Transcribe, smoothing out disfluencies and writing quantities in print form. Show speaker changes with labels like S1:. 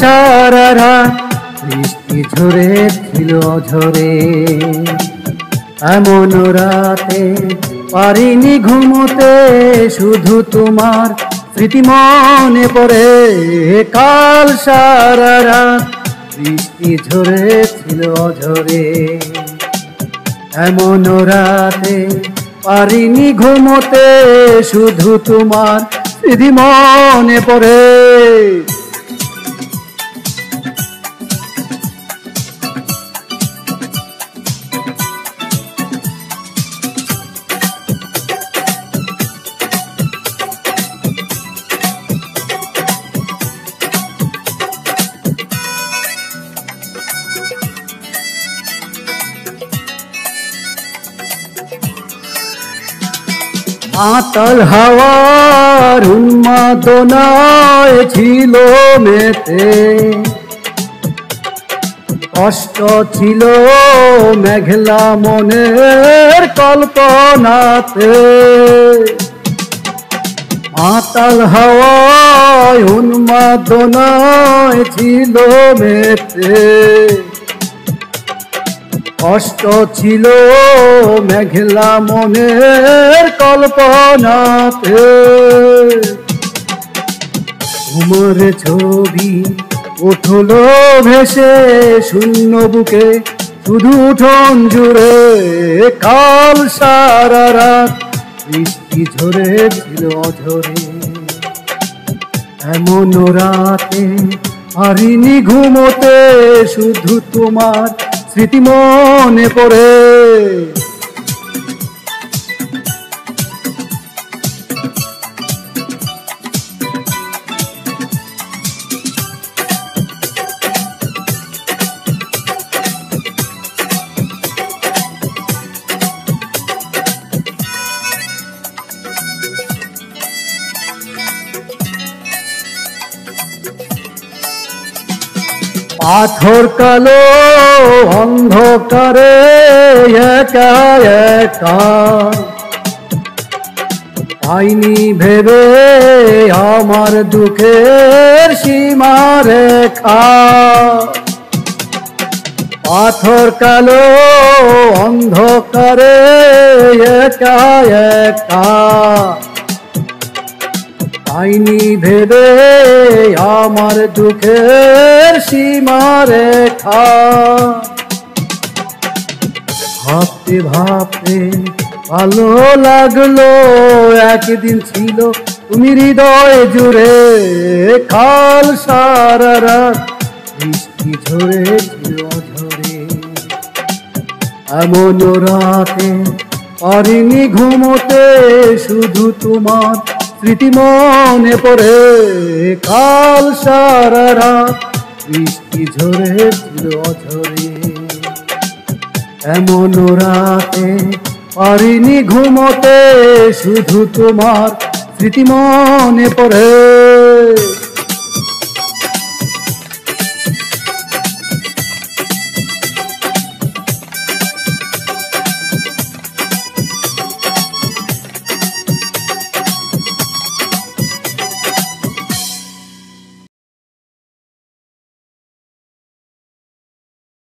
S1: সারা রাত বৃষ্টি ঝরেছিল ঝরে, এমন রাতে পারিনি ঘুমোতে, শুধু তোমার স্মৃতি মনে পড়ে। কাল সারা রাত বৃষ্টি ঝরেছিল ঝরে, এমন রাতে পারিনি ঘুমোতে, শুধু তোমার স্মৃতি মনে পড়ে। মাতাল হাওয়ার উন্মাদনায় ছিল মেতে, কষ্ট ছিল মেঘলা মনের কল্পনাতে। মাতাল হাওয়ায় উন্মাদনায় ছিল মেতে, কষ্ট ছিল মেঘলা মনের কল্পনাতে। তোমার ছবি উঠলো ভেসে শূন্য বুকে, শুধু উঠোন জুড়ে। কাল সারা রাত বৃষ্টি ঝরেছিল ঝরে, এমন রাতে পারিনি ঘুমোতে, শুধু তোমার স্মৃতি মনে পড়ে। পাথর কালো অন্ধকারে একা একা, পাইনি ভেবে আমার দুঃখের সীমারেখা। পাথর কালো অন্ধকারে একা একা, পাইনি ভেবে আমার দুঃখের সীমারেখা। ভাবতে ভাবতে ভালো লাগলো, একদিন ছিল তুমি হৃদয় জুড়ে। কাল সারা রাত বৃষ্টি ঝরেছিল ঝরে, এমন রাতে পারিনি ঘুমোতে, শুধু তোমার স্মৃতি মনে পড়ে। কাল সারা রাত বৃষ্টি ঝরেছিল ঝরে, এমন রাতে পারিনি ঘুমোতে, শুধু তোমার স্মৃতি মনে পড়ে।